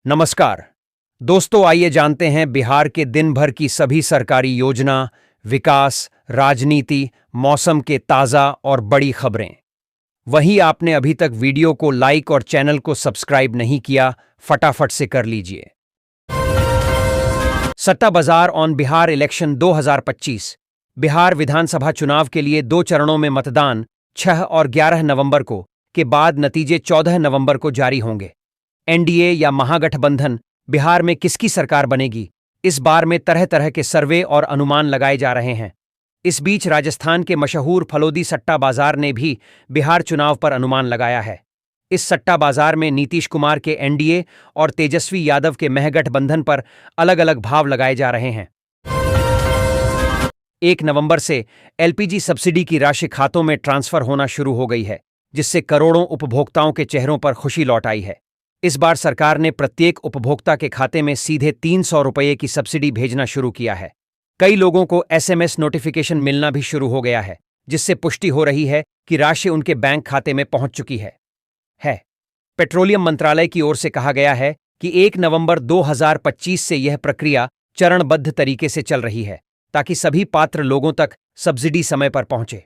नमस्कार दोस्तों, आइए जानते हैं बिहार के दिन भर की सभी सरकारी योजना, विकास, राजनीति, मौसम के ताज़ा और बड़ी खबरें। वहीं आपने अभी तक वीडियो को लाइक और चैनल को सब्सक्राइब नहीं किया, फटाफट से कर लीजिए। सट्टा बाजार ऑन बिहार इलेक्शन 2025। बिहार विधानसभा चुनाव के लिए 2 चरणों में मतदान 6 और 11 नवंबर को के बाद नतीजे 14 नवंबर को जारी होंगे। एनडीए या महागठबंधन बिहार में किसकी सरकार बनेगी, इस बार में तरह तरह के सर्वे और अनुमान लगाए जा रहे हैं। इस बीच राजस्थान के मशहूर फलोदी सट्टा बाजार ने भी बिहार चुनाव पर अनुमान लगाया है। इस सट्टा बाजार में नीतीश कुमार के एनडीए और तेजस्वी यादव के महगठबंधन पर अलग अलग भाव लगाए जा रहे हैं। 1 नवंबर से एलपीजी सब्सिडी की राशि खातों में ट्रांसफर होना शुरू हो गई है, जिससे करोड़ों उपभोक्ताओं के चेहरों पर खुशी लौट आई है। इस बार सरकार ने प्रत्येक उपभोक्ता के खाते में सीधे 300 रुपये की सब्सिडी भेजना शुरू किया है। कई लोगों को एसएमएस नोटिफिकेशन मिलना भी शुरू हो गया है, जिससे पुष्टि हो रही है कि राशि उनके बैंक खाते में पहुंच चुकी है। पेट्रोलियम मंत्रालय की ओर से कहा गया है कि 1 नवंबर 2025 से यह प्रक्रिया चरणबद्ध तरीके से चल रही है, ताकि सभी पात्र लोगों तक सब्सिडी समय पर पहुंचे।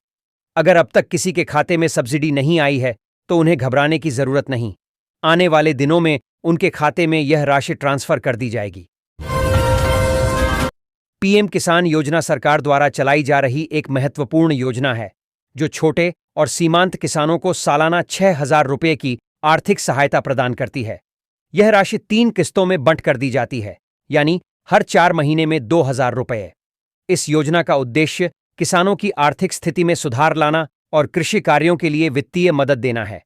अगर अब तक किसी के खाते में सब्सिडी नहीं आई है, तो उन्हें घबराने की जरूरत नहीं। आने वाले दिनों में उनके खाते में यह राशि ट्रांसफर कर दी जाएगी। पीएम किसान योजना सरकार द्वारा चलाई जा रही एक महत्वपूर्ण योजना है, जो छोटे और सीमांत किसानों को सालाना 6,000 रुपये की आर्थिक सहायता प्रदान करती है। यह राशि 3 किस्तों में बंट कर दी जाती है, यानी हर 4 महीने में 2,000 रुपये। इस योजना का उद्देश्य किसानों की आर्थिक स्थिति में सुधार लाना और कृषि कार्यों के लिए वित्तीय मदद देना है।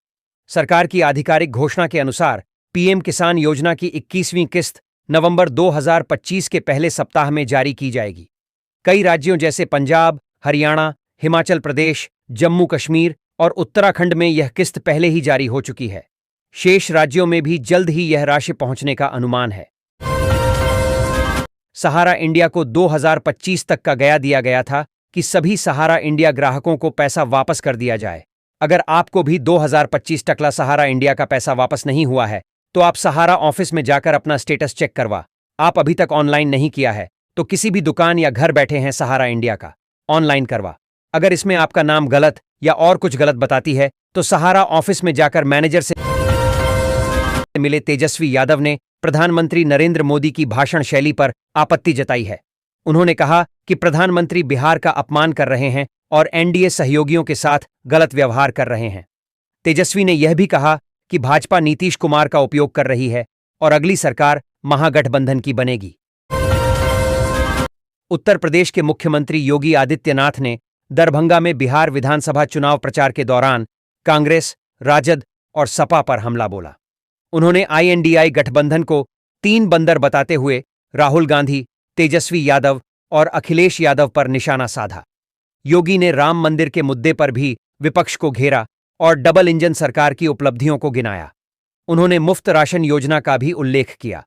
सरकार की आधिकारिक घोषणा के अनुसार पीएम किसान योजना की 21वीं किस्त नवंबर 2025 के पहले सप्ताह में जारी की जाएगी। कई राज्यों जैसे पंजाब, हरियाणा, हिमाचल प्रदेश, जम्मू कश्मीर और उत्तराखंड में यह किस्त पहले ही जारी हो चुकी है। शेष राज्यों में भी जल्द ही यह राशि पहुंचने का अनुमान है। सहारा इंडिया को 2025 तक का गया दिया गया था कि सभी सहारा इंडिया ग्राहकों को पैसा वापस कर दिया जाए। अगर आपको भी 2025 टकला सहारा इंडिया का पैसा वापस नहीं हुआ है, तो आप सहारा ऑफिस में जाकर अपना स्टेटस चेक करवा। आप अभी तक ऑनलाइन नहीं किया है, तो किसी भी दुकान या घर बैठे हैं सहारा इंडिया का ऑनलाइन करवा। अगर इसमें आपका नाम गलत या और कुछ गलत बताती है, तो सहारा ऑफिस में जाकर मैनेजर से मिले। तेजस्वी यादव ने प्रधानमंत्री नरेंद्र मोदी की भाषण शैली पर आपत्ति जताई है। उन्होंने कहा कि प्रधानमंत्री बिहार का अपमान कर रहे हैं और एनडीए सहयोगियों के साथ गलत व्यवहार कर रहे हैं। तेजस्वी ने यह भी कहा कि भाजपा नीतीश कुमार का उपयोग कर रही है और अगली सरकार महागठबंधन की बनेगी। उत्तर प्रदेश के मुख्यमंत्री योगी आदित्यनाथ ने दरभंगा में बिहार विधानसभा चुनाव प्रचार के दौरान कांग्रेस, राजद और सपा पर हमला बोला। उन्होंने आईएनडीआई गठबंधन को 3 बंदर बताते हुए राहुल गांधी, तेजस्वी यादव और अखिलेश यादव पर निशाना साधा। योगी ने राम मंदिर के मुद्दे पर भी विपक्ष को घेरा और डबल इंजन सरकार की उपलब्धियों को गिनाया। उन्होंने मुफ्त राशन योजना का भी उल्लेख किया।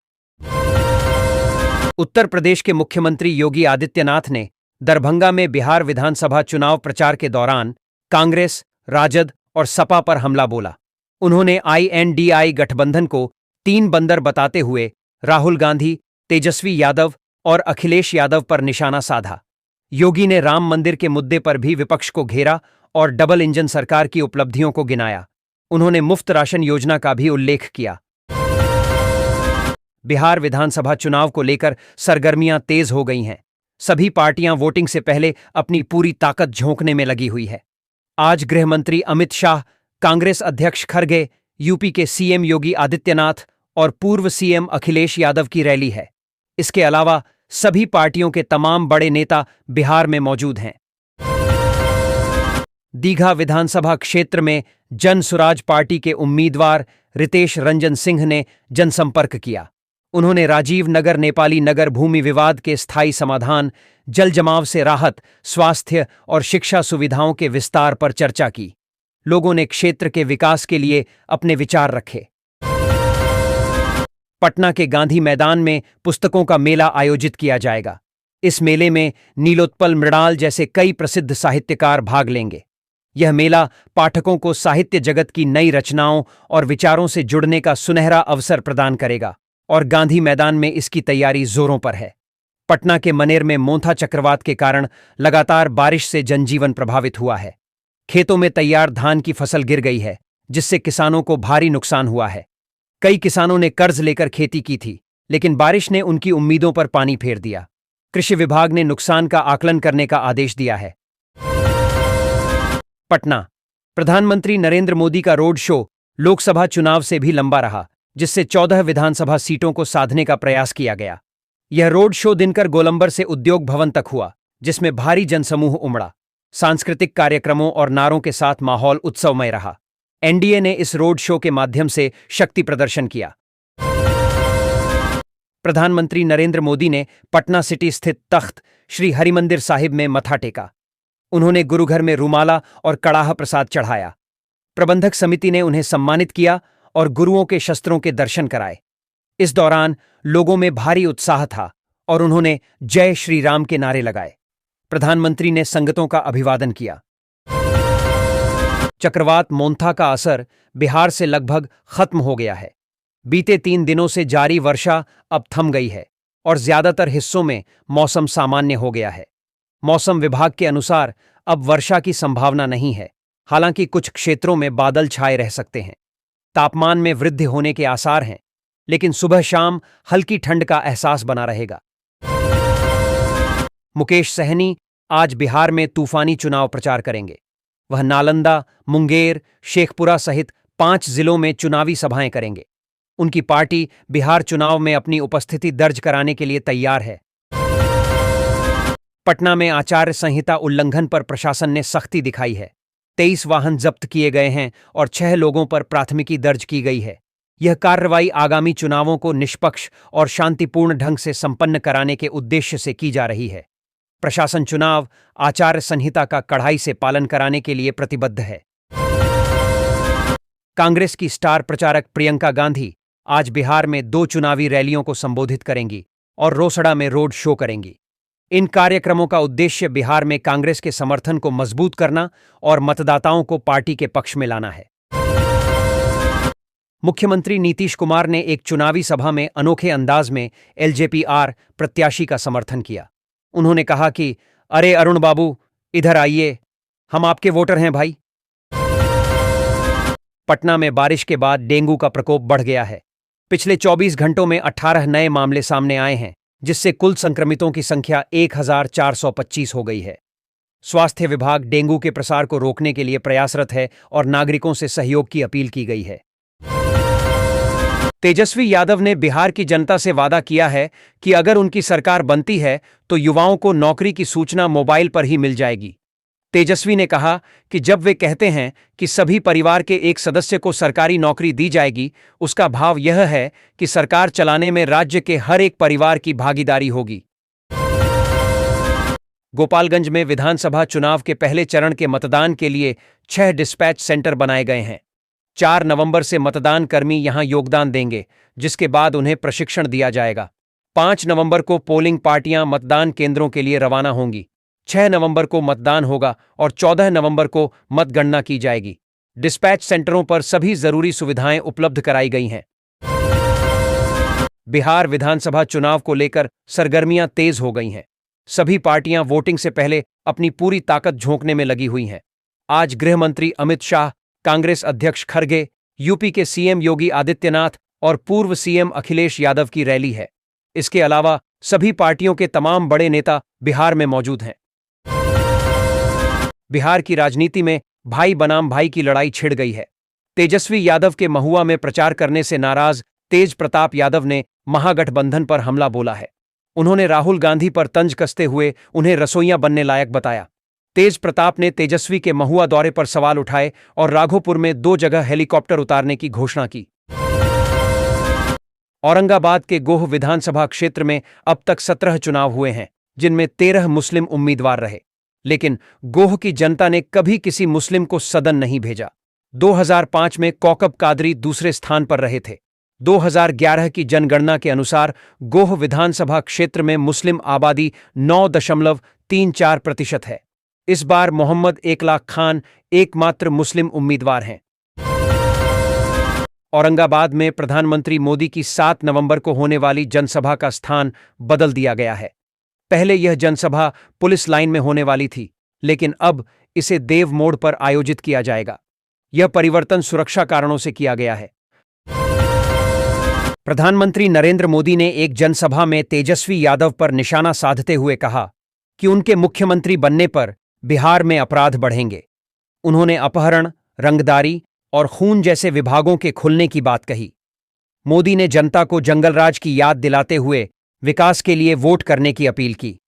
उत्तर प्रदेश के मुख्यमंत्री योगी आदित्यनाथ ने दरभंगा में बिहार विधानसभा चुनाव प्रचार के दौरान कांग्रेस, राजद और सपा पर हमला बोला। उन्होंने आईएनडीआई गठबंधन को 3 बंदर बताते हुए राहुल गांधी, तेजस्वी यादव और अखिलेश यादव पर निशाना साधा। योगी ने राम मंदिर के मुद्दे पर भी विपक्ष को घेरा और डबल इंजन सरकार की उपलब्धियों को गिनाया। उन्होंने मुफ्त राशन योजना का भी उल्लेख किया। बिहार विधानसभा चुनाव को लेकर सरगर्मियां तेज हो गई हैं। सभी पार्टियां वोटिंग से पहले अपनी पूरी ताकत झोंकने में लगी हुई है। आज गृह मंत्री अमित शाह, कांग्रेस अध्यक्ष खरगे, यूपी के सीएम योगी आदित्यनाथ और पूर्व सीएम अखिलेश यादव की रैली है। इसके अलावा सभी पार्टियों के तमाम बड़े नेता बिहार में मौजूद हैं। दीघा विधानसभा क्षेत्र में जन सुराज पार्टी के उम्मीदवार रितेश रंजन सिंह ने जनसंपर्क किया। उन्होंने राजीव नगर नेपाली नगर भूमि विवाद के स्थायी समाधान, जल जमाव से राहत, स्वास्थ्य और शिक्षा सुविधाओं के विस्तार पर चर्चा की। लोगों ने क्षेत्र के विकास के लिए अपने विचार रखे। पटना के गांधी मैदान में पुस्तकों का मेला आयोजित किया जाएगा। इस मेले में नीलोत्पल मृणाल जैसे कई प्रसिद्ध साहित्यकार भाग लेंगे। यह मेला पाठकों को साहित्य जगत की नई रचनाओं और विचारों से जुड़ने का सुनहरा अवसर प्रदान करेगा। और गांधी मैदान में इसकी तैयारी जोरों पर है। पटना के मनेर में मोंथा चक्रवात के कारण लगातार बारिश से जनजीवन प्रभावित हुआ है। खेतों में तैयार धान की फसल गिर गई है, जिससे किसानों को भारी नुकसान हुआ है। कई किसानों ने कर्ज लेकर खेती की थी, लेकिन बारिश ने उनकी उम्मीदों पर पानी फेर दिया। कृषि विभाग ने नुकसान का आकलन करने का आदेश दिया है। पटना। प्रधानमंत्री नरेंद्र मोदी का रोड शो लोकसभा चुनाव से भी लंबा रहा, जिससे 14 विधानसभा सीटों को साधने का प्रयास किया गया। यह रोड शो दिनकर गोलंबर से उद्योग भवन तक हुआ, जिसमें भारी जनसमूह उमड़ा। सांस्कृतिक कार्यक्रमों और नारों के साथ माहौल उत्सवमय रहा। एनडीए ने इस रोड शो के माध्यम से शक्ति प्रदर्शन किया। प्रधानमंत्री नरेंद्र मोदी ने पटना सिटी स्थित तख्त श्री हरिमंदिर साहिब में मथा टेका। उन्होंने गुरुघर में रूमाला और कड़ाह प्रसाद चढ़ाया। प्रबंधक समिति ने उन्हें सम्मानित किया और गुरुओं के शस्त्रों के दर्शन कराए। इस दौरान लोगों में भारी उत्साह था और उन्होंने जय श्री राम के नारे लगाए। प्रधानमंत्री ने संगतों का अभिवादन किया। चक्रवात मोंथा का असर बिहार से लगभग खत्म हो गया है। बीते 3 दिनों से जारी वर्षा अब थम गई है और ज्यादातर हिस्सों में मौसम सामान्य हो गया है। मौसम विभाग के अनुसार अब वर्षा की संभावना नहीं है, हालांकि कुछ क्षेत्रों में बादल छाए रह सकते हैं। तापमान में वृद्धि होने के आसार हैं, लेकिन सुबह शाम हल्की ठंड का एहसास बना रहेगा। मुकेश सहनी आज बिहार में तूफानी चुनाव प्रचार करेंगे। वह नालंदा, मुंगेर, शेखपुरा सहित 5 जिलों में चुनावी सभाएं करेंगे। उनकी पार्टी बिहार चुनाव में अपनी उपस्थिति दर्ज कराने के लिए तैयार है। पटना में आचार संहिता उल्लंघन पर प्रशासन ने सख्ती दिखाई है। 23 वाहन जब्त किए गए हैं और 6 लोगों पर प्राथमिकी दर्ज की गई है। यह कार्रवाई आगामी चुनावों को निष्पक्ष और शांतिपूर्ण ढंग से संपन्न कराने के उद्देश्य से की जा रही है। प्रशासन चुनाव आचार संहिता का कड़ाई से पालन कराने के लिए प्रतिबद्ध है। कांग्रेस की स्टार प्रचारक प्रियंका गांधी आज बिहार में 2 चुनावी रैलियों को संबोधित करेंगी और रोसड़ा में रोड शो करेंगी। इन कार्यक्रमों का उद्देश्य बिहार में कांग्रेस के समर्थन को मजबूत करना और मतदाताओं को पार्टी के पक्ष में लाना है। मुख्यमंत्री नीतीश कुमार ने एक चुनावी सभा में अनोखे अंदाज में एलजेपी-आर प्रत्याशी का समर्थन किया। उन्होंने कहा कि अरे अरुण बाबू, इधर आइए, हम आपके वोटर हैं भाई। पटना में बारिश के बाद डेंगू का प्रकोप बढ़ गया है। पिछले 24 घंटों में 18 नए मामले सामने आए हैं, जिससे कुल संक्रमितों की संख्या 1425 हो गई है। स्वास्थ्य विभाग डेंगू के प्रसार को रोकने के लिए प्रयासरत है और नागरिकों से सहयोग की अपील की गई है। तेजस्वी यादव ने बिहार की जनता से वादा किया है कि अगर उनकी सरकार बनती है तो युवाओं को नौकरी की सूचना मोबाइल पर ही मिल जाएगी। तेजस्वी ने कहा कि जब वे कहते हैं कि सभी परिवार के एक सदस्य को सरकारी नौकरी दी जाएगी, उसका भाव यह है कि सरकार चलाने में राज्य के हर एक परिवार की भागीदारी होगी। गोपालगंज में विधानसभा चुनाव के पहले चरण के मतदान के लिए 6 डिस्पैच सेंटर बनाए गए हैं। 4 नवंबर से मतदान कर्मी यहां योगदान देंगे, जिसके बाद उन्हें प्रशिक्षण दिया जाएगा। 5 नवंबर को पोलिंग पार्टियां मतदान केंद्रों के लिए रवाना होंगी। 6 नवंबर को मतदान होगा और 14 नवंबर को मतगणना की जाएगी। डिस्पैच सेंटरों पर सभी जरूरी सुविधाएं उपलब्ध कराई गई हैं। बिहार विधानसभा चुनाव को लेकर सरगर्मियां तेज हो गई हैं। सभी पार्टियां वोटिंग से पहले अपनी पूरी ताकत झोंकने में लगी हुई हैं। आज गृह मंत्री अमित शाह, कांग्रेस अध्यक्ष खरगे, यूपी के सीएम योगी आदित्यनाथ और पूर्व सीएम अखिलेश यादव की रैली है। इसके अलावा सभी पार्टियों के तमाम बड़े नेता बिहार में मौजूद हैं। बिहार की राजनीति में भाई बनाम भाई की लड़ाई छिड़ गई है। तेजस्वी यादव के महुआ में प्रचार करने से नाराज तेज प्रताप यादव ने महागठबंधन पर हमला बोला है। उन्होंने राहुल गांधी पर तंज कसते हुए उन्हें रसोइयां बनने लायक बताया। तेज प्रताप ने तेजस्वी के महुआ दौरे पर सवाल उठाए और राघोपुर में 2 जगह हेलीकॉप्टर उतारने की घोषणा की। औरंगाबाद के गोह विधानसभा क्षेत्र में अब तक 17 चुनाव हुए हैं, जिनमें 13 मुस्लिम उम्मीदवार रहे, लेकिन गोह की जनता ने कभी किसी मुस्लिम को सदन नहीं भेजा। 2005 में कौकब कादरी दूसरे स्थान पर रहे थे। 2011 की जनगणना के अनुसार गोह विधानसभा क्षेत्र में मुस्लिम आबादी 9.34% है। इस बार मोहम्मद एकलाख खान एकमात्र मुस्लिम उम्मीदवार हैं। औरंगाबाद में प्रधानमंत्री मोदी की 7 नवंबर को होने वाली जनसभा का स्थान बदल दिया गया है। पहले यह जनसभा पुलिस लाइन में होने वाली थी, लेकिन अब इसे देव मोड़ पर आयोजित किया जाएगा। यह परिवर्तन सुरक्षा कारणों से किया गया है। प्रधानमंत्री नरेंद्र मोदी ने एक जनसभा में तेजस्वी यादव पर निशाना साधते हुए कहा कि उनके मुख्यमंत्री बनने पर बिहार में अपराध बढ़ेंगे। उन्होंने अपहरण, रंगदारी और खून जैसे विभागों के खुलने की बात कही। मोदी ने जनता को जंगलराज की याद दिलाते हुए विकास के लिए वोट करने की अपील की।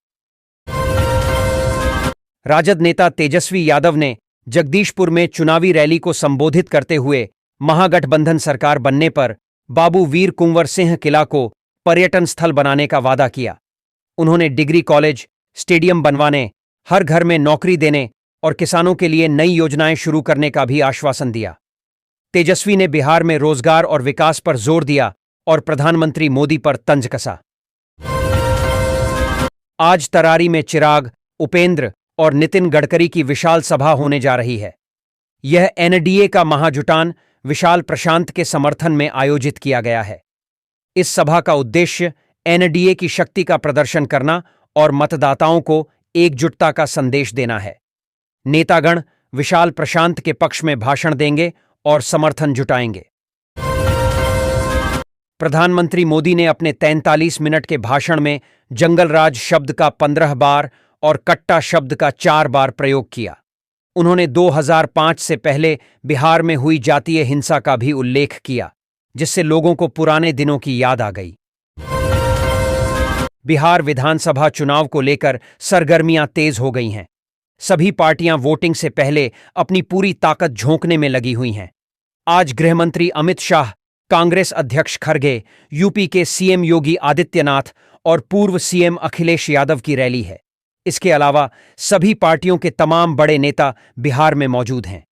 राजद नेता तेजस्वी यादव ने जगदीशपुर में चुनावी रैली को संबोधित करते हुए महागठबंधन सरकार बनने पर बाबू वीर कुंवर सिंह किला को पर्यटन स्थल बनाने का वादा किया। उन्होंने डिग्री कॉलेज, स्टेडियम बनवाने, हर घर में नौकरी देने और किसानों के लिए नई योजनाएं शुरू करने का भी आश्वासन दिया। तेजस्वी ने बिहार में रोजगार और विकास पर जोर दिया और प्रधानमंत्री मोदी पर तंज कसा। आज तरारी में चिराग, उपेंद्र और नितिन गडकरी की विशाल सभा होने जा रही है। यह एनडीए का महाजुटान विशाल प्रशांत के समर्थन में आयोजित किया गया है। इस सभा का उद्देश्य एनडीए की शक्ति का प्रदर्शन करना और मतदाताओं को एकजुटता का संदेश देना है। नेतागण विशाल प्रशांत के पक्ष में भाषण देंगे और समर्थन जुटाएंगे। प्रधानमंत्री मोदी ने अपने 43 मिनट के भाषण में जंगलराज शब्द का 15 बार और कट्टा शब्द का 4 बार प्रयोग किया। उन्होंने 2005 से पहले बिहार में हुई जातीय हिंसा का भी उल्लेख किया, जिससे लोगों को पुराने दिनों की याद आ गई। बिहार विधानसभा चुनाव को लेकर सरगर्मियां तेज हो गई हैं। सभी पार्टियां वोटिंग से पहले अपनी पूरी ताकत झोंकने में लगी हुई हैं। आज गृहमंत्री अमित शाह, कांग्रेस अध्यक्ष खरगे, यूपी के सीएम योगी आदित्यनाथ और पूर्व सीएम अखिलेश यादव की रैली है। इसके अलावा सभी पार्टियों के तमाम बड़े नेता बिहार में मौजूद हैं।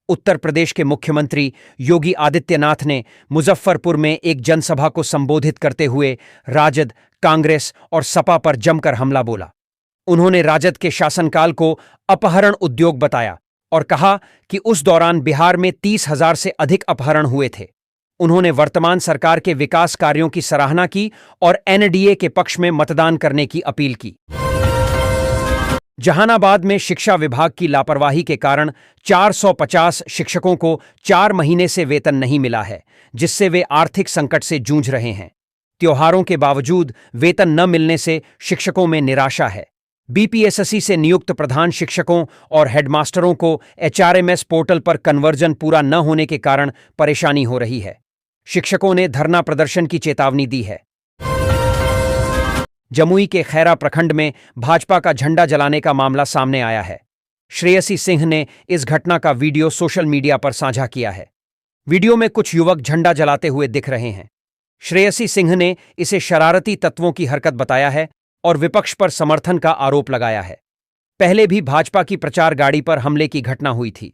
उत्तर प्रदेश के मुख्यमंत्री योगी आदित्यनाथ ने मुजफ्फरपुर में एक जनसभा को संबोधित करते हुए राजद, कांग्रेस और सपा पर जमकर हमला बोला। उन्होंने राजद के शासनकाल को अपहरण उद्योग बताया और कहा कि उस दौरान बिहार में 30,000 से अधिक अपहरण हुए थे। उन्होंने वर्तमान सरकार के विकास कार्यों की सराहना की और एनडीए के पक्ष में मतदान करने की अपील की। जहानाबाद में शिक्षा विभाग की लापरवाही के कारण 450 शिक्षकों को 4 महीने से वेतन नहीं मिला है, जिससे वे आर्थिक संकट से जूझ रहे हैं। त्योहारों के बावजूद वेतन न मिलने से शिक्षकों में निराशा है। बीपीएसएससी से नियुक्त प्रधान शिक्षकों और हेडमास्टरों को एचआरएमएस पोर्टल पर कन्वर्जन पूरा न होने के कारण परेशानी हो रही है। शिक्षकों ने धरना प्रदर्शन की चेतावनी दी है। जमुई के खैरा प्रखंड में भाजपा का झंडा जलाने का मामला सामने आया है। श्रेयसी सिंह ने इस घटना का वीडियो सोशल मीडिया पर साझा किया है। वीडियो में कुछ युवक झंडा जलाते हुए दिख रहे हैं। श्रेयसी सिंह ने इसे शरारती तत्वों की हरकत बताया है और विपक्ष पर समर्थन का आरोप लगाया है। पहले भी भाजपा की प्रचार गाड़ी पर हमले की घटना हुई थी।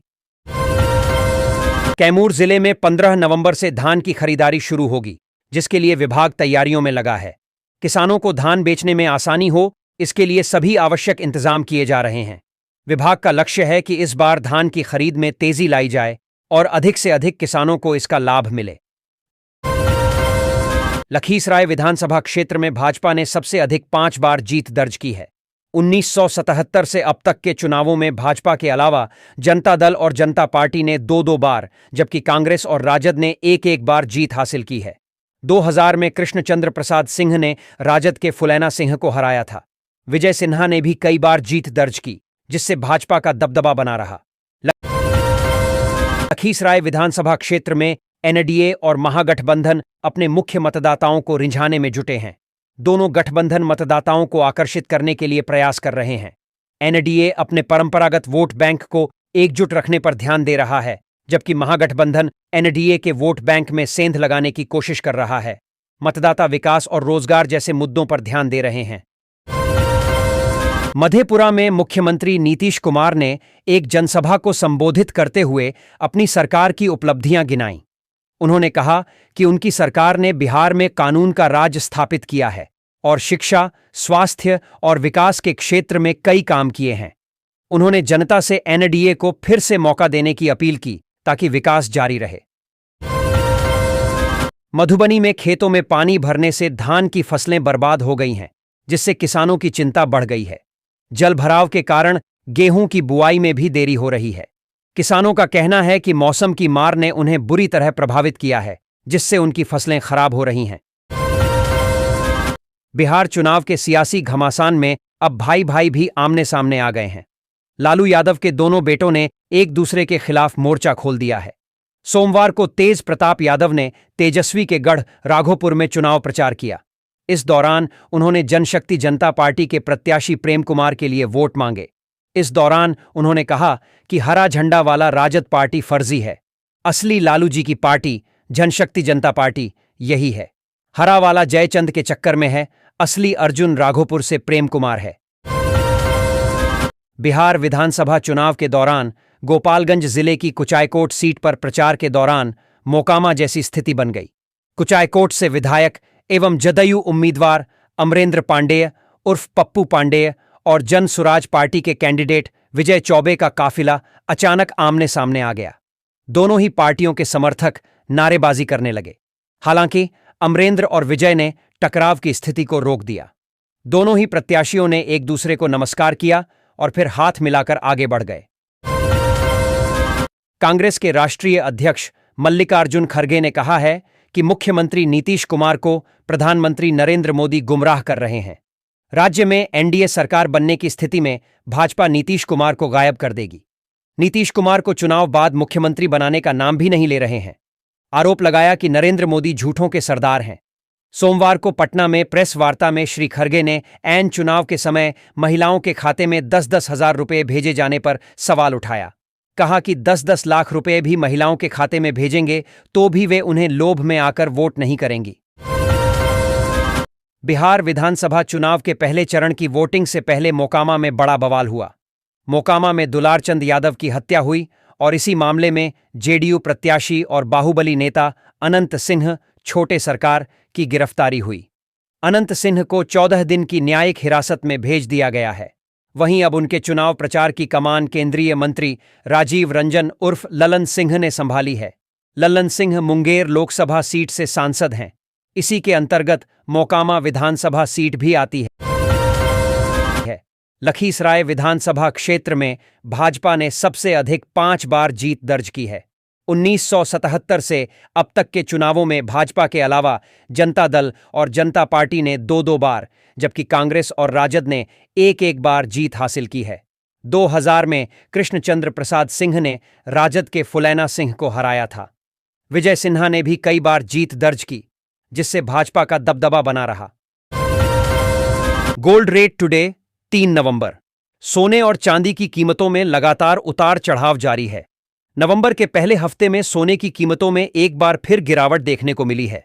कैमूर जिले में 15 नवंबर से धान की खरीदारी शुरू होगी, जिसके लिए विभाग तैयारियों में लगा है। किसानों को धान बेचने में आसानी हो, इसके लिए सभी आवश्यक इंतजाम किए जा रहे हैं। विभाग का लक्ष्य है कि इस बार धान की खरीद में तेजी लाई जाए और अधिक से अधिक किसानों को इसका लाभ मिले। लखीसराय विधानसभा क्षेत्र में भाजपा ने सबसे अधिक 5 बार जीत दर्ज की है। 1977 से अब तक के चुनावों में भाजपा के अलावा जनता दल और जनता पार्टी ने 2-2 बार, जबकि कांग्रेस और राजद ने 1-1 बार जीत हासिल की है। 2000 में कृष्णचंद्र प्रसाद सिंह ने राजद के फुलैना सिंह को हराया था। विजय सिन्हा ने भी कई बार जीत दर्ज की, जिससे भाजपा का दबदबा बना रहा। लखीसराय विधानसभा क्षेत्र में एनडीए और महागठबंधन अपने मुख्य मतदाताओं को रिझाने में जुटे हैं। दोनों गठबंधन मतदाताओं को आकर्षित करने के लिए प्रयास कर रहे हैं। एनडीए अपने परंपरागत वोट बैंक को एकजुट रखने पर ध्यान दे रहा है, जबकि महागठबंधन एनडीए के वोट बैंक में सेंध लगाने की कोशिश कर रहा है। मतदाता विकास और रोजगार जैसे मुद्दों पर ध्यान दे रहे हैं। मधेपुरा में मुख्यमंत्री नीतीश कुमार ने एक जनसभा को संबोधित करते हुए अपनी सरकार की उपलब्धियां गिनाईं। उन्होंने कहा कि उनकी सरकार ने बिहार में कानून का राज स्थापित किया है और शिक्षा, स्वास्थ्य और विकास के क्षेत्र में कई काम किए हैं। उन्होंने जनता से एनडीए को फिर से मौका देने की अपील की, ताकि विकास जारी रहे। मधुबनी में खेतों में पानी भरने से धान की फसलें बर्बाद हो गई हैं, जिससे किसानों की चिंता बढ़ गई है। जल भराव के कारण गेहूं की बुआई में भी देरी हो रही है। किसानों का कहना है कि मौसम की मार ने उन्हें बुरी तरह प्रभावित किया है, जिससे उनकी फसलें खराब हो रही हैं। बिहार चुनाव के सियासी घमासान में अब भाई भाई भी आमने सामने आ गए हैं। लालू यादव के दोनों बेटों ने एक दूसरे के खिलाफ मोर्चा खोल दिया है। सोमवार को तेज प्रताप यादव ने तेजस्वी के गढ़ राघोपुर में चुनाव प्रचार किया। इस दौरान उन्होंने जनशक्ति जनता पार्टी के प्रत्याशी प्रेम कुमार के लिए वोट मांगे। इस दौरान उन्होंने कहा कि हरा झंडा वाला राजद पार्टी फर्जी है, असली लालू जी की पार्टी जनशक्ति जनता पार्टी यही है। हरा वाला जयचंद के चक्कर में है, असली अर्जुन राघोपुर से प्रेम कुमार है। बिहार विधानसभा चुनाव के दौरान गोपालगंज जिले की कुचायकोट सीट पर प्रचार के दौरान मोकामा जैसी स्थिति बन गई। कुचायकोट से विधायक एवं जदयू उम्मीदवार अमरेंद्र पांडेय उर्फ पप्पू पांडेय और जन सुराज पार्टी के कैंडिडेट विजय चौबे का काफिला अचानक आमने सामने आ गया। दोनों ही पार्टियों के समर्थक नारेबाजी करने लगे। हालांकि अमरेंद्र और विजय ने टकराव की स्थिति को रोक दिया। दोनों ही प्रत्याशियों ने एक दूसरे को नमस्कार किया और फिर हाथ मिलाकर आगे बढ़ गए। कांग्रेस के राष्ट्रीय अध्यक्ष मल्लिकार्जुन खड़गे ने कहा है कि मुख्यमंत्री नीतीश कुमार को प्रधानमंत्री नरेंद्र मोदी गुमराह कर रहे हैं। राज्य में एनडीए सरकार बनने की स्थिति में भाजपा नीतीश कुमार को गायब कर देगी। नीतीश कुमार को चुनाव बाद मुख्यमंत्री बनाने का नाम भी नहीं ले रहे हैं। आरोप लगाया कि नरेंद्र मोदी झूठों के सरदार हैं। सोमवार को पटना में प्रेस वार्ता में श्री खड़गे ने ऐन चुनाव के समय महिलाओं के खाते में 10-10 हजार रुपये भेजे जाने पर सवाल उठाया। कहा कि 10-10 लाख रुपए भी महिलाओं के खाते में भेजेंगे तो भी वे उन्हें लोभ में आकर वोट नहीं करेंगी। बिहार विधानसभा चुनाव के पहले चरण की वोटिंग से पहले मोकामा में बड़ा बवाल हुआ। मोकामा में दुलारचंद यादव की हत्या हुई और इसी मामले में जेडीयू प्रत्याशी और बाहुबली नेता अनंत सिंह छोटे सरकार की गिरफ्तारी हुई। अनंत सिंह को 14 दिन की न्यायिक हिरासत में भेज दिया गया है। वहीं अब उनके चुनाव प्रचार की कमान केंद्रीय मंत्री राजीव रंजन उर्फ ललन सिंह ने संभाली है। ललन सिंह मुंगेर लोकसभा सीट से सांसद हैं। इसी के अंतर्गत मोकामा विधानसभा सीट भी आती है। लखीसराय विधानसभा क्षेत्र में भाजपा ने सबसे अधिक 5 बार जीत दर्ज की है। 1977 से अब तक के चुनावों में भाजपा के अलावा जनता दल और जनता पार्टी ने 2-2 बार, जबकि कांग्रेस और राजद ने 1-1 बार जीत हासिल की है। 2000 में कृष्णचंद्र प्रसाद सिंह ने राजद के फुलैना सिंह को हराया था। विजय सिन्हा ने भी कई बार जीत दर्ज की, जिससे भाजपा का दबदबा बना रहा। गोल्ड रेट टुडे 3 नवंबर। सोने और चांदी की कीमतों में लगातार उतार चढ़ाव जारी है। नवंबर के पहले हफ्ते में सोने की कीमतों में एक बार फिर गिरावट देखने को मिली है।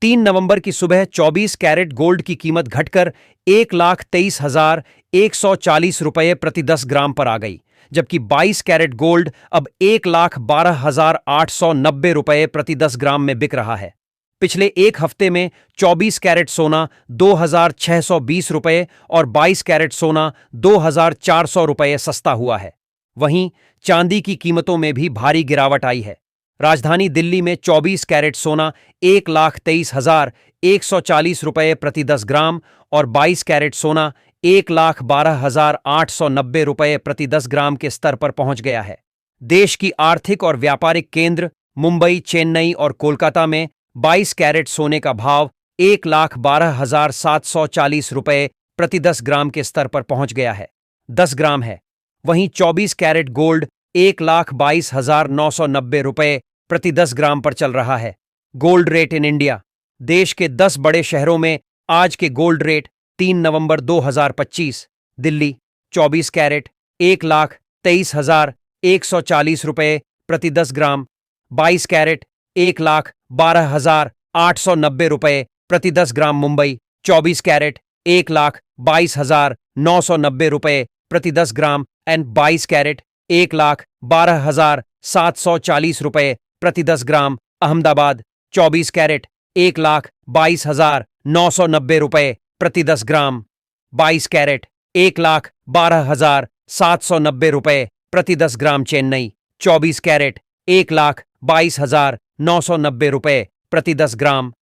3 नवंबर की सुबह 24 कैरेट गोल्ड की कीमत घटकर 1,23,140 रुपये प्रति 10 ग्राम पर आ गई, जबकि 22 कैरेट गोल्ड अब 1,12,890 रुपये प्रति 10 ग्राम में बिक रहा है। पिछले एक हफ्ते में 24 कैरेट सोना 2,620 रुपये और 22 कैरेट सोना 2,400 रुपये सस्ता हुआ है। वहीं चांदी की कीमतों में भी भारी गिरावट आई है। राजधानी दिल्ली में 24 कैरेट सोना 1,23,140 रुपये प्रति 10 ग्राम और 22 कैरेट सोना 1,12,890 रुपये प्रति 10 ग्राम के स्तर पर पहुंच गया है। देश की आर्थिक और व्यापारिक केंद्र मुंबई, चेन्नई और कोलकाता में 22 कैरेट सोने का भाव 1,12,740 रुपये प्रति 10 ग्राम के स्तर पर पहुंच गया है। 10 ग्राम है। वहीं 24 कैरेट गोल्ड 1,22,990 रुपये प्रति 10 ग्राम पर चल रहा है। Gold rate in India. देश के 10 बड़े शहरों में आज के गोल्ड रेट 3 नवंबर 2025। दिल्ली 24 कैरेट 1,23,140 रुपये प्रति 10 ग्राम। 22 कैरेट 1,12,890 रुपये प्रति 10 ग्राम मुंबई। 24 कैरेट 1,22,990 रुपये प्रति 10 ग्राम एंड 22 कैरेट 1,12,740 रुपये प्रति 10 ग्राम अहमदाबाद। 24 कैरेट 1,22,990 रुपये प्रति 10 ग्राम। 22 कैरेट 1,12,790 रुपये प्रति 10 ग्राम चेन्नई। 24 कैरेट 1,22,990 रुपए प्रति 10 ग्राम।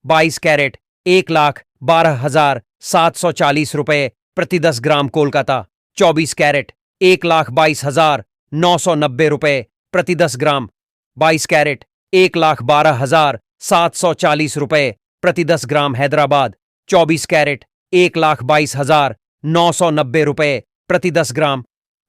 22 कैरेट 1,12,740 रुपए प्रति 10 ग्राम कोलकाता। 24 कैरेट 1,22,990 रुपए प्रति 10 ग्राम। 22 कैरेट 1,12,740 रुपए प्रति 10 ग्राम हैदराबाद। 24 कैरेट 1,22,990 रुपए प्रति 10 ग्राम।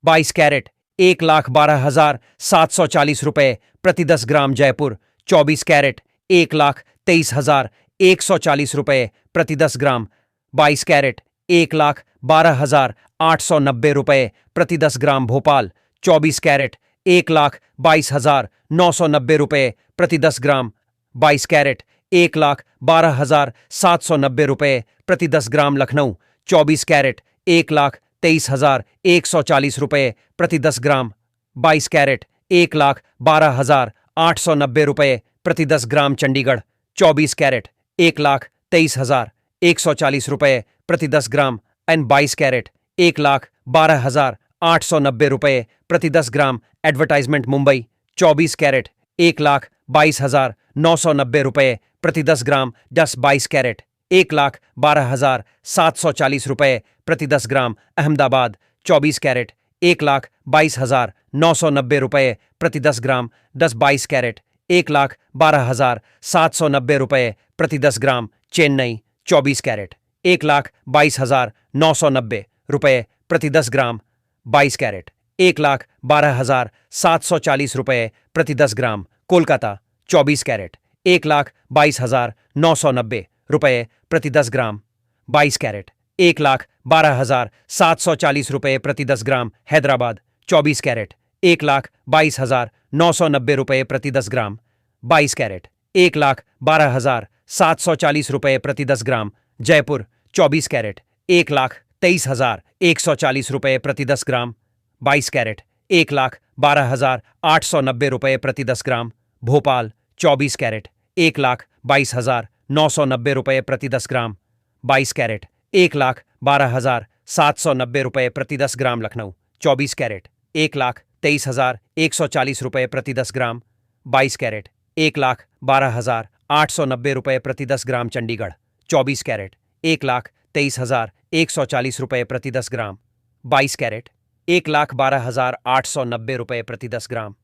22 कैरेट 1,12,740 रुपए प्रति 10 ग्राम जयपुर। 24 कैरेट 1,23,140 रुपए प्रति 10 ग्राम। 22 कैरेट 1,12,890 रुपए प्रति 10 ग्राम भोपाल। 24 कैरेट 1,22,990 रुपए प्रति 10 ग्राम। 22 कैरेट 1,12,790 रुपए प्रति 10 ग्राम लखनऊ। 24 कैरेट 1,23,140 रुपए प्रति 10 ग्राम। 22 कैरेट 1,12,890 रुपए प्रति 10 ग्राम चंडीगढ़। 24 कैरेट 1,23,140 रुपए प्रति 10 ग्राम एंड 22 कैरेट 1,12,890 रुपए प्रति 10 ग्राम एडवर्टाइजमेंट मुंबई। 24 कैरेट 1,22,990 रुपए प्रति 10 ग्राम 22 कैरेट 1,12,740 रुपए प्रति 10 ग्राम अहमदाबाद। 24 कैरेट 1,22,990 रुपए प्रति 10 ग्राम 22 कैरेट 1,12,790 रुपए प्रति 10 ग्राम चेन्नई। 24 कैरेट 1,22,990 रुपए प्रति 10 ग्राम 22 कैरेट 1,12,740 रुपए प्रति 10 ग्राम कोलकाता। 24 कैरेट 1,22,990 रुपए प्रति 10 ग्राम 22 कैरेट 1,12,740 रुपए प्रति 10 ग्राम हैदराबाद। 24 कैरेट 1,22,990 रुपए प्रति 10 ग्राम 22 कैरेट 1,12,740 रुपए प्रति 10 ग्राम जयपुर। 24 कैरेट 1,23,140 रुपए प्रति 10 ग्राम 22 कैरेट 1,12,890 रुपए प्रति 10 ग्राम भोपाल। 24 कैरेट 1,22,990 रुपए प्रति 10 ग्राम 22 कैरेट 1,12,790 रुपए प्रति 10 ग्राम लखनऊ। 24 कैरेट 1,23,140 रुपए प्रति 10 ग्राम 22 कैरेट 1,12,890 रुपए प्रति 10 ग्राम चंडीगढ़। 24 कैरेट 1,23,140 रुपए प्रति 10 ग्राम 22 कैरेट 1,12,890 रुपए प्रति 10 gram.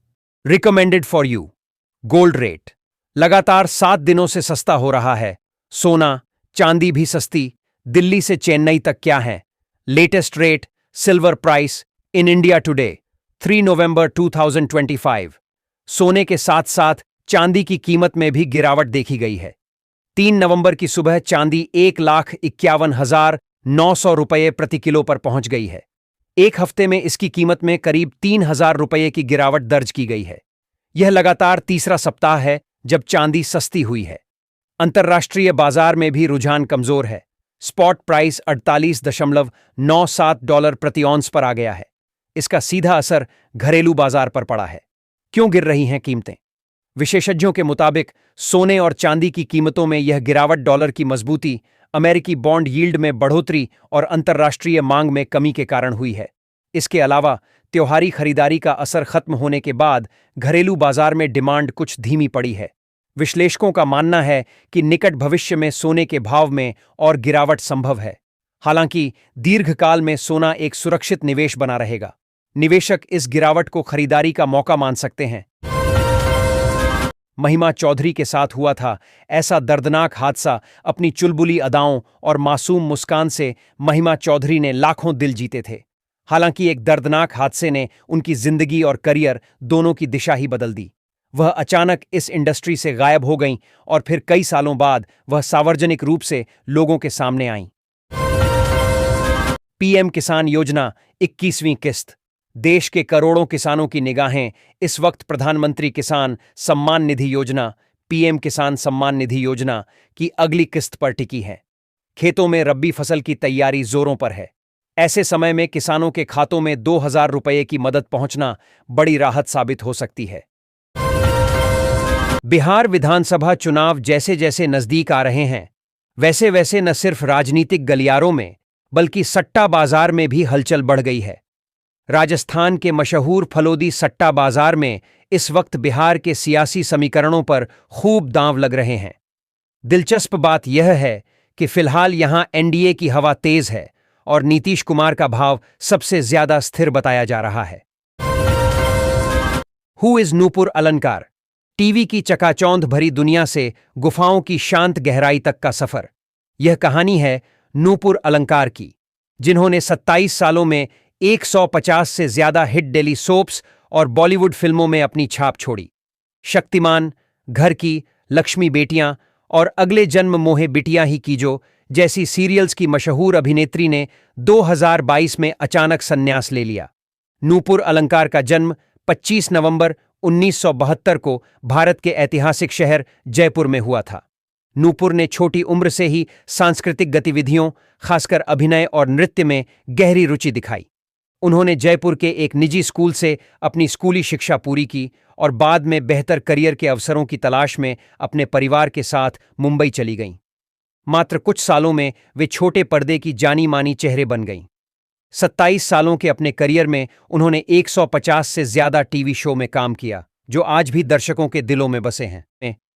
Recommended for you. Gold rate लगातार 7 दिनों से सस्ता हो रहा है। सोना चांदी भी सस्ती। दिल्ली से चेन्नई तक क्या है latest rate? Silver price in India today 3 नवंबर 2025। सोने के साथ साथ चांदी की कीमत में भी गिरावट देखी गई है। 3 नवंबर की सुबह चांदी 1,51,900 रुपये प्रति किलो पर पहुंच गई है। एक हफ्ते में इसकी कीमत में करीब 3,000 रुपये की गिरावट दर्ज की गई है। यह लगातार तीसरा सप्ताह है जब चांदी सस्ती हुई है। अंतर्राष्ट्रीय बाजार में भी रुझान कमजोर है। स्पॉट प्राइस $48.97 प्रति ऑन्स पर आ गया है। इसका सीधा असर घरेलू बाजार पर पड़ा है। क्यों गिर रही हैं कीमतें? विशेषज्ञों के मुताबिक सोने और चांदी की कीमतों में यह गिरावट डॉलर की मजबूती, अमेरिकी बॉन्ड यील्ड में बढ़ोतरी और अंतर्राष्ट्रीय मांग में कमी के कारण हुई है। इसके अलावा त्योहारी खरीदारी का असर खत्म होने के बाद घरेलू बाजार में डिमांड कुछ धीमी पड़ी है। विश्लेषकों का मानना है कि निकट भविष्य में सोने के भाव में और गिरावट संभव है। हालांकि दीर्घकाल में सोना एक सुरक्षित निवेश बना रहेगा। निवेशक इस गिरावट को खरीदारी का मौका मान सकते हैं। महिमा चौधरी के साथ हुआ था ऐसा दर्दनाक हादसा। अपनी चुलबुली अदाओं और मासूम मुस्कान से महिमा चौधरी ने लाखों दिल जीते थे। हालांकि एक दर्दनाक हादसे ने उनकी जिंदगी और करियर दोनों की दिशा ही बदल दी। वह अचानक इस इंडस्ट्री से गायब हो गईं और फिर कई सालों बाद वह सार्वजनिक रूप से लोगों के सामने आईं। पीएम किसान योजना 21वीं किस्त। देश के करोड़ों किसानों की निगाहें इस वक्त प्रधानमंत्री किसान सम्मान निधि योजना पीएम किसान सम्मान निधि योजना की अगली किस्त पर टिकी है। खेतों में रब्बी फसल की तैयारी जोरों पर है। ऐसे समय में किसानों के खातों में 2,000 रुपये की मदद पहुंचना बड़ी राहत साबित हो सकती है। बिहार विधानसभा चुनाव जैसे जैसे नजदीक आ रहे हैं, वैसे वैसे न सिर्फ राजनीतिक गलियारों में बल्कि सट्टा बाजार में भी हलचल बढ़ गई है। राजस्थान के मशहूर फलोदी सट्टा बाजार में इस वक्त बिहार के सियासी समीकरणों पर खूब दांव लग रहे हैं। दिलचस्प बात यह है कि फिलहाल यहां एनडीए की हवा तेज है और नीतीश कुमार का भाव सबसे ज्यादा स्थिर बताया जा रहा है। हु इज नूपुर अलंकार? टीवी की चकाचौंध भरी दुनिया से गुफाओं की शांत गहराई तक का सफर। यह कहानी है नूपुर अलंकार की, जिन्होंने 27 सालों में 150 से ज्यादा हिट डेली सोप्स और बॉलीवुड फिल्मों में अपनी छाप छोड़ी। शक्तिमान, घर की, लक्ष्मी बेटियां और अगले जन्म मोहे बिटिया ही कीजो जैसी सीरियल्स की मशहूर अभिनेत्री ने 2022 में अचानक संन्यास ले लिया। नूपुर अलंकार का जन्म 25 नवंबर 1972 को भारत के ऐतिहासिक शहर जयपुर में हुआ था। नूपुर ने छोटी उम्र से ही सांस्कृतिक गतिविधियों, खासकर अभिनय और नृत्य में गहरी रुचि दिखाई। उन्होंने जयपुर के एक निजी स्कूल से अपनी स्कूली शिक्षा पूरी की और बाद में बेहतर करियर के अवसरों की तलाश में अपने परिवार के साथ मुंबई चली गईं। मात्र कुछ सालों में वे छोटे पर्दे की जानी मानी चेहरे बन गईं। 27 सालों के अपने करियर में उन्होंने 150 से ज्यादा टीवी शो में काम किया, जो आज भी दर्शकों के दिलों में बसे हैं।